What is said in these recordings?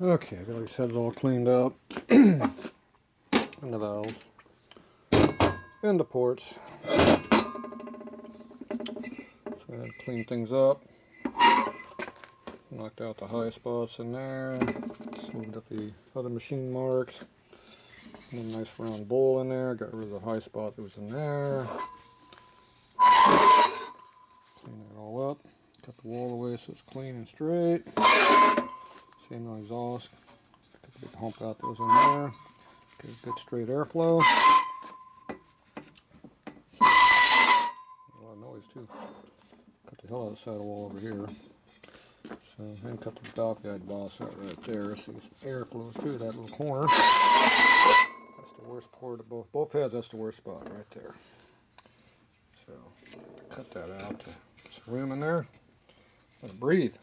Okay, I got these heads all cleaned up. And the valves. And the ports. So I had to clean things up. Knocked out the high spots in there. Smoothed up the other machine marks. And a nice round bowl in there. Got rid of the high spot that was in there. Clean it all up. Cut the wall away so it's clean and straight. Same no exhaust. Cut the big hump out that was in there. Get a good straight airflow. A lot of noise too. Cut the hell out of the side wall over here. So, and cut the valve guide boss out right there so there's airflow through that little corner. That's the worst part of both heads. That's the worst spot right there. So, cut that out to get some room in there. Let it breathe.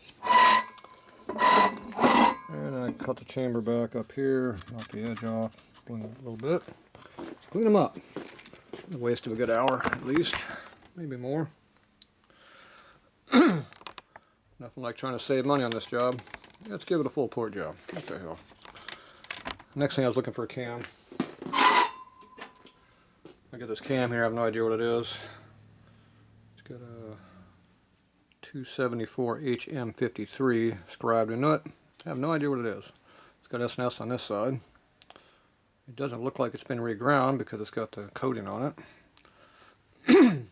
And I cut the chamber back up here, knock the edge off, clean it a little bit. Clean them up. A waste of a good hour at least, maybe more. Nothing like trying to save money on this job. Let's give it a full port job. What the hell. Next thing I was looking for a cam. I got this cam here, I have no idea what it is. It's got a 274 HM53 scribed in it. I have no idea what it is. It's got S&S on this side. It doesn't look like it's been reground because it's got the coating on it.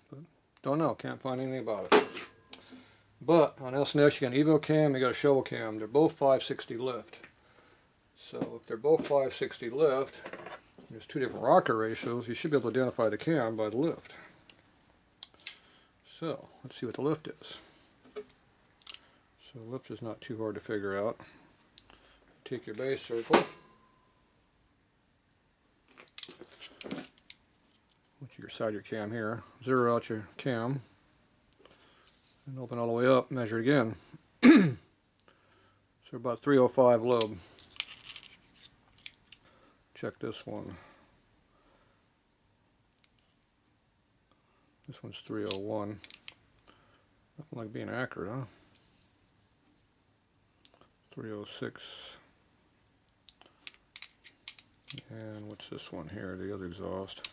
But don't know, can't find anything about it. But on S&S you got an Evo cam, you got a shovel cam. They're both 560 lift. So if they're both 560 lift, there's two different rocker ratios, you should be able to identify the cam by the lift. So let's see what the lift is. So the lift is not too hard to figure out. Take your base circle, which your side your cam here, zero out your cam, and open all the way up, measure again. So about 305 lobe. Check this one. This one's 301. Nothing like being accurate, huh? 306. And what's this one here, the other exhaust?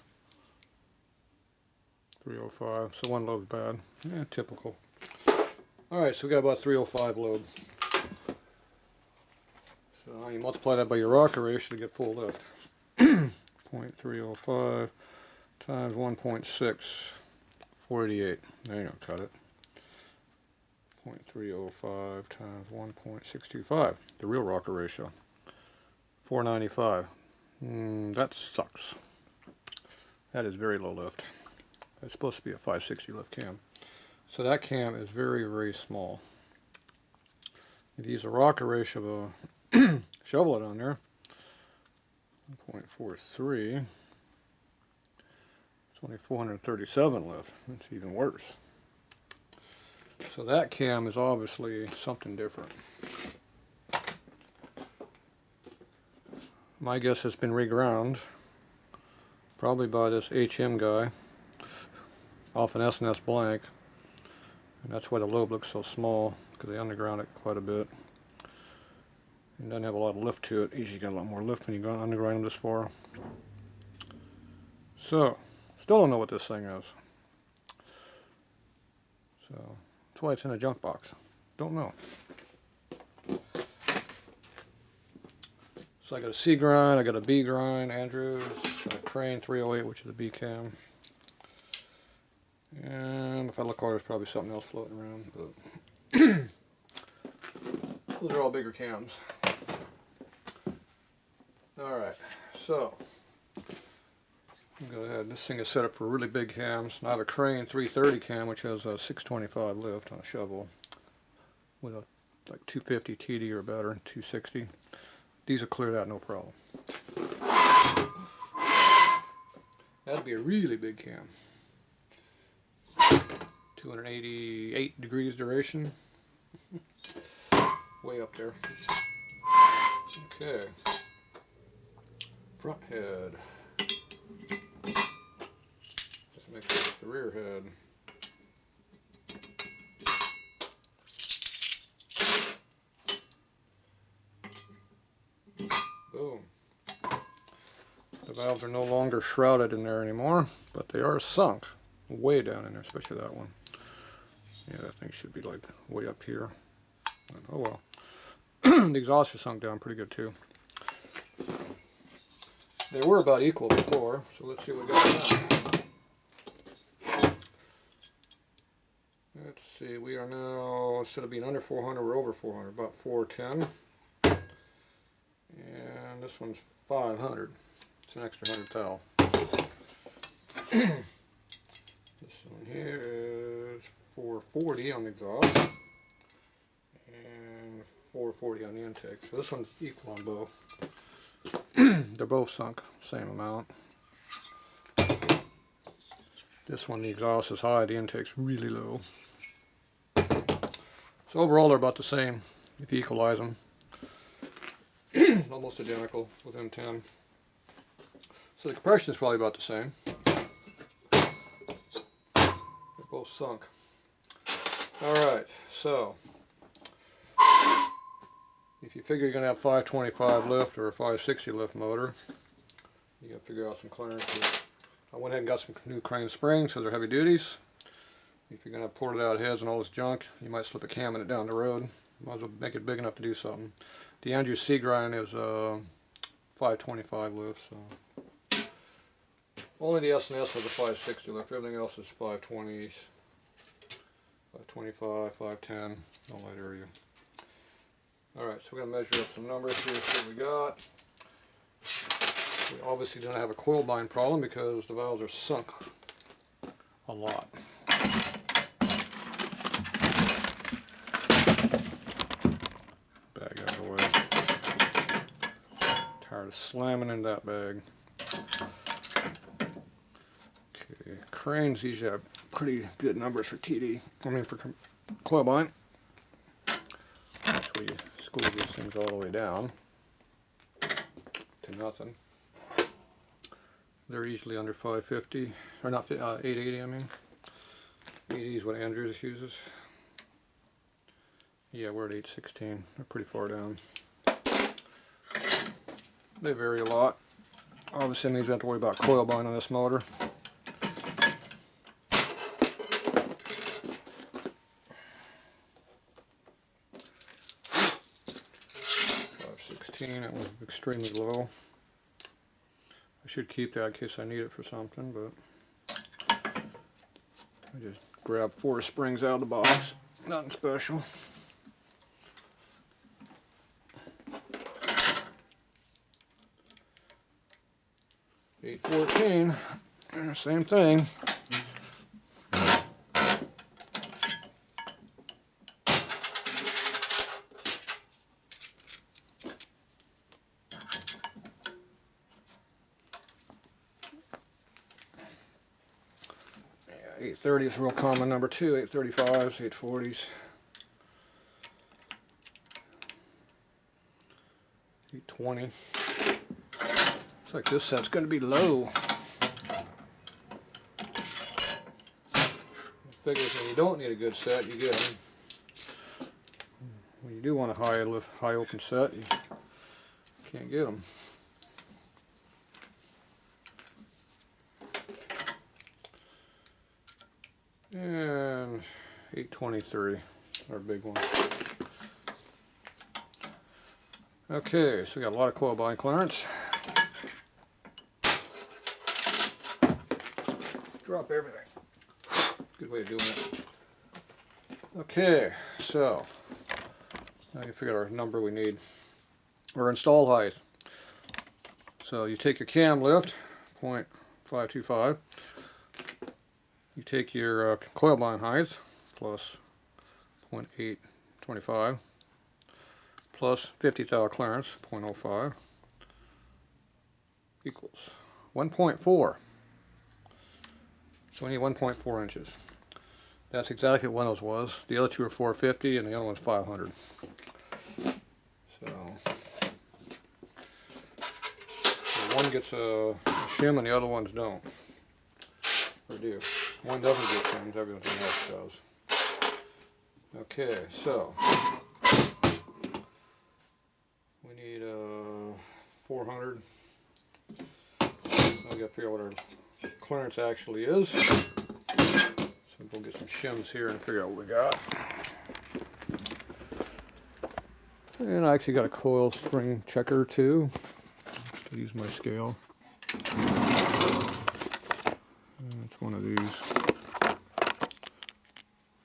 305, so one lobe's bad. Yeah, typical. Alright, so we got about 305 lobe. So now you multiply that by your rocker ratio to get full lift. 0.305 times 1.6, 488. There you go, cut it. 0.305 times 1.625, the real rocker ratio. 495. That sucks. That is very low lift. It's supposed to be a 560 lift cam. So that cam is very, very small. If you use a rocker ratio of a shovelhead on there, 1.43, it's only 437 lift. It's even worse. So that cam is obviously something different. My guess it's been reground, probably by this HM guy, off an S&S blank, and that's why the lobe looks so small, because they underground it quite a bit. It doesn't have a lot of lift to it. Usually got a lot more lift when you go underground them this far. So, still don't know what this thing is. So, that's why it's in a junk box. Don't know. So I got a C grind, I got a B grind, Andrews, got a Crane 308, which is a B cam. And if I look hard, there's probably something else floating around, but those are all bigger cams. Alright, so go ahead. This thing is set up for really big cams. I have a Crane 330 cam, which has a 625 lift on a shovel with a like 250 TD or better, 260. These will clear that no problem. That'd be a really big cam. 288 degrees duration. Way up there. Okay. Front head. Just mix with the rear head. The valves are no longer shrouded in there anymore, but they are sunk way down in there, especially that one. Yeah, that thing should be like way up here. Oh well. The exhaust is sunk down pretty good too. They were about equal before, so let's see what we got now. Let's see, we are now, instead of being under 400, we're over 400, about 410. And this one's 500. It's an extra 100 thou. This one here is 440 on the exhaust and 440 on the intake. So this one's equal on both. They're both sunk, same amount. This one, the exhaust is high, the intake's really low. So overall they're about the same if you equalize them. Almost identical within 10. So the compression is probably about the same. They're both sunk. Alright, so if you figure you're going to have 525 lift or a 560 lift motor, you got to figure out some clearances. I went ahead and got some new crane springs because they're heavy duties. If you're going to have ported out heads and all this junk, you might slip a cam in it down the road. Might as well make it big enough to do something. The Andrew C grind is 525 lift, so only the S&S has a 560 lift. Everything else is 520s, 525, 510, all that area. Alright, so we're going to measure up some numbers here, see what we got. We obviously don't have a coil bind problem because the valves are sunk a lot. Bag out of the way. Tired of slamming in that bag. Okay, cranes usually have pretty good numbers for TD. I mean for coil bind. Actually, you squeeze these things all the way down to nothing. They're usually under 550, or not 880. I mean, 80 is what Andrews uses. Yeah, we're at 816. They're pretty far down. They vary a lot. Obviously, that means we have to worry about coil bind on this motor. 516. It was extremely low. I should keep that in case I need it for something, but I just grabbed 4 springs out of the box. Nothing special. $814, same thing. Yeah, 830 is a real common number too. 835s, 840s. 820. Looks like this set's going to be low. Figures when you don't need a good set, you get them. When you do want a high open set, you can't get them. And 823, our big one. Okay, so we got a lot of coil bind clearance. Drop everything. Good way of doing it. Okay, so now you figure out our number we need. Our install height. So you take your cam lift, 0.525. You take your coil bind height, plus 0.825, plus 50 thou clearance, 0.05, equals 1.4. So we need 1.4 inches. That's exactly what one of those was. The other two are 450 and the other one's 500. So one gets a shim and the other ones don't. Or do. One doesn't get shims, everything else does. Okay, so we need 400 we got to figure out what our clearance actually is. So we'll get some shims here and figure out what we got. And I actually got a coil spring checker too. To use my scale. And it's one of these.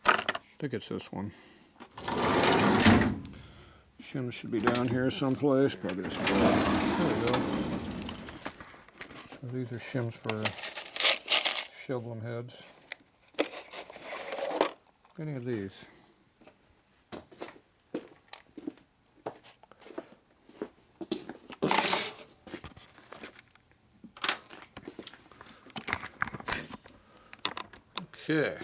I think it's this one. Shims should be down here someplace. Probably this one. There we go. So these are shims for shovel heads. Any of these. Okay.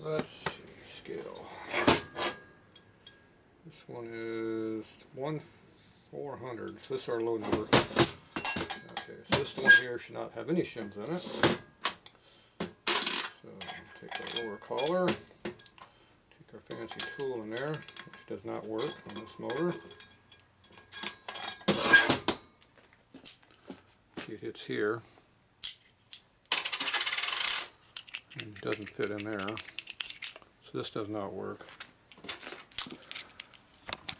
Let's see, scale. This one is 1/400. So this is our low number. Okay, so this one here should not have any shims in it. So take our lower collar, take our fancy tool in there, which does not work on this motor. It hits here. It doesn't fit in there. So this does not work.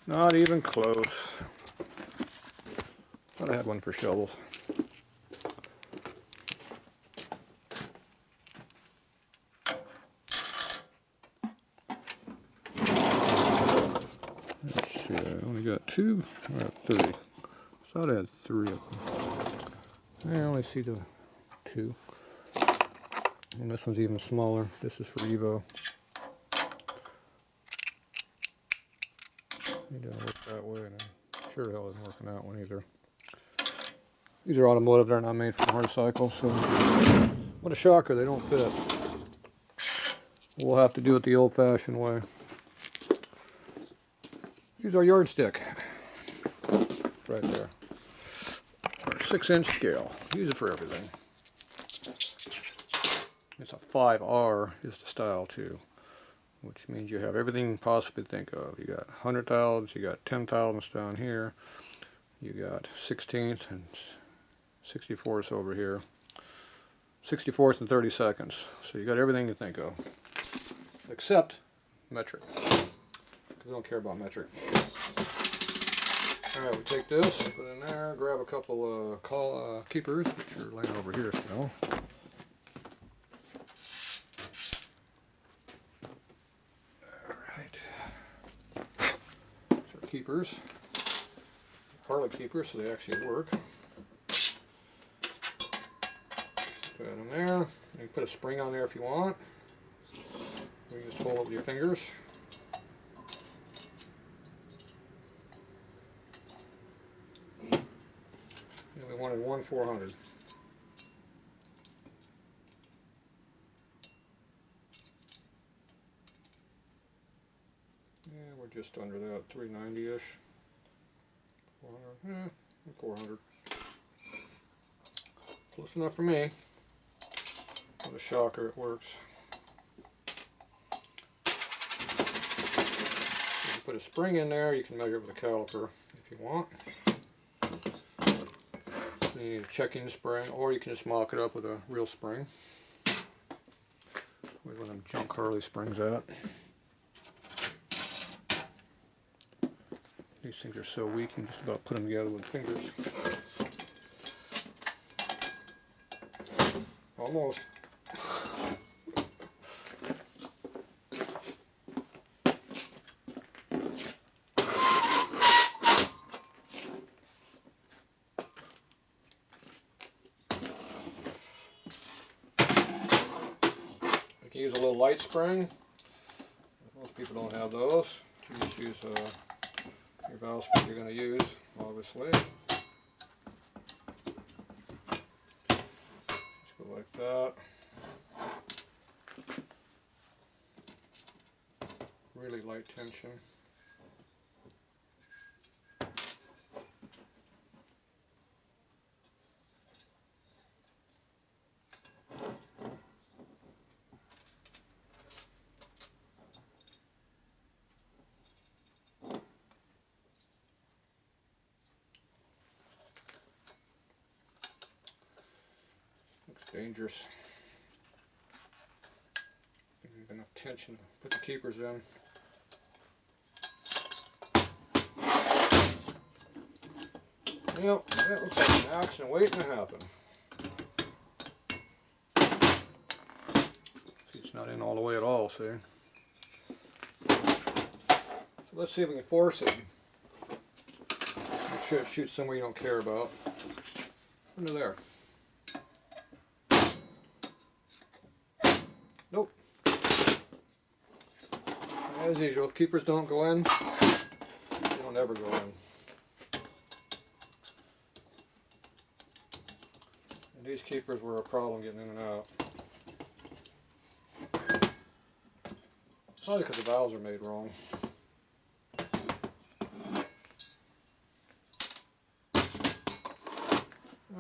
Not even close. Thought I had one for shovels. Let's see, I only got two. I got three. Thought I had three of them. I only see the two. And this one's even smaller. This is for Evo. It doesn't work that way, and I'm sure hell isn't working that one either. These are automotive, they're not made for motorcycles, so what a shocker, they don't fit. We'll have to do it the old-fashioned way. Use our yardstick. Right there. Our 6-inch scale. Use it for everything. It's a 5R is the style too, which means you have everything you can possibly think of. You got 100 thousandths, you got 10 thousandths down here, you got 16ths and 64ths over here, 64ths and 32nds. So you got everything you think of, except metric, because we don't care about metric. Alright, we take this, put it in there, grab a couple keepers, which are laying over here still. Keepers, Harley keepers, so they actually work. Put it in there. You can put a spring on there if you want. You can just hold it with your fingers. And we wanted 1/400. Just under that, 390-ish, 400, 400. Close enough for me. What a shocker, it works. If you put a spring in there, you can measure it with a caliper if you want. You need a check-in spring, or you can just mock it up with a real spring. Where one of them junk Harley springs at. These things are so weak, you can just about put them together with fingers. Almost. You can use a little light spring. Most people don't have those. You just use your valve spring you're going to use, obviously. Just go like that. Really light tension. dangerous. Enough tension to put the keepers in. Yep, that looks like an accident waiting to happen. See, it's not in all the way at all, see? So let's see if we can force it. Make sure it shoots somewhere you don't care about. Under there. Nope. As usual, if keepers don't go in, they don't ever go in. And these keepers were a problem getting in and out. Probably because the valves are made wrong.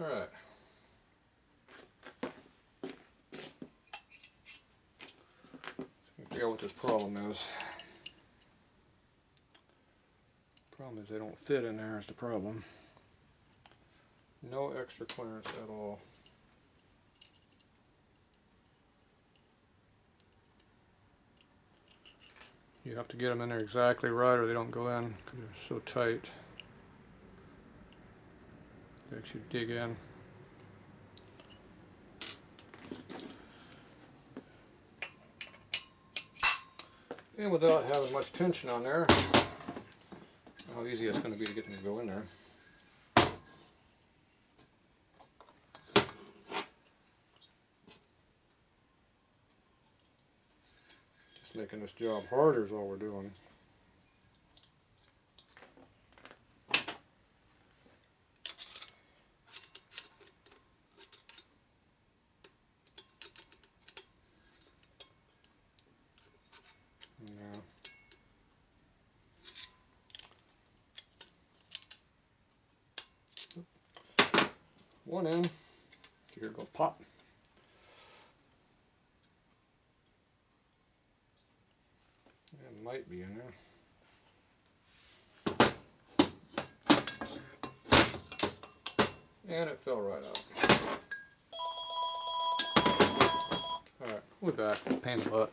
Alright. Figure out what this problem is. Problem is they don't fit in there is the problem. No extra clearance at all. You have to get them in there exactly right or they don't go in because they're so tight. They actually dig in. And without having much tension on there, how easy it's going to be to get them to go in there. Just making this job harder is all we're doing. Yeah. One in, here go pop. It might be in there. And it fell right out. Alright, we're back. Pain in the butt.